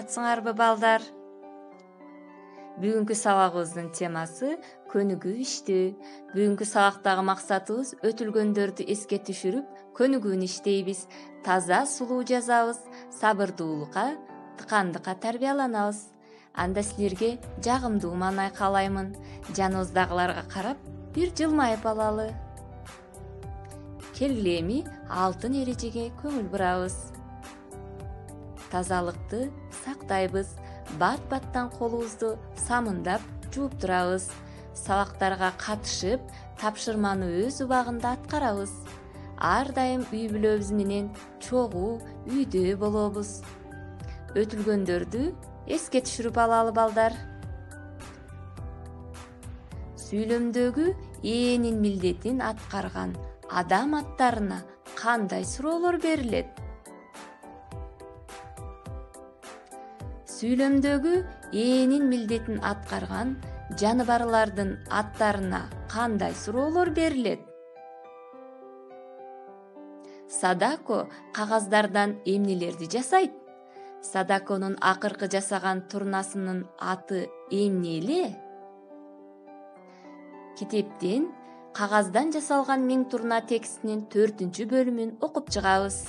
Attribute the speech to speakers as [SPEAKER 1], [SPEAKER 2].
[SPEAKER 1] саламатсыңарбы балдар? Бүгүнкү сабагыбыздын темасы көнүгүү иштөө. Бүгүнкү сабактагы максатыбыз өтүлгөндөрдү эске түшүрүп, көнүгүүнү иштейбиз. Таза, сулуу жазабыз, сабырдуулукка, тыкандыкка тарбияланабыз. Анда силерге жагымдуу маанай каалаймын. Жаныбыздагыларга карап, бир жылмайып алалы. Келгиле эми алтын эрежеге көңүл бурабыз. Тазалыкты сактайбыз. Бат-баттан колубузду самындап жууп турабыз. Сабактарга катышып, тапшырманы өз убагында аткарабыз. Ар дайым үй бүлөбүз менен чогуу үйдө болобуз. Өтүлгөндөрдү эске түшүрүп алалы балдар. Сүйлөмдөгү ээнин милдетин аткарган адам аттарына кандай суроолор берилет? Сүйлөмдөгү ээнин милдетин аткарган жаныбарлардын аттарына кандай суроолор берилет? Садако кагаздардан эмнелерди жасайт? Садаконун акыркы жасаган турнасынын аты эмне эле? Китептен кагаздан жасалган 1000 турна текстинин 4-бөлүмүн окуп чыгабыз.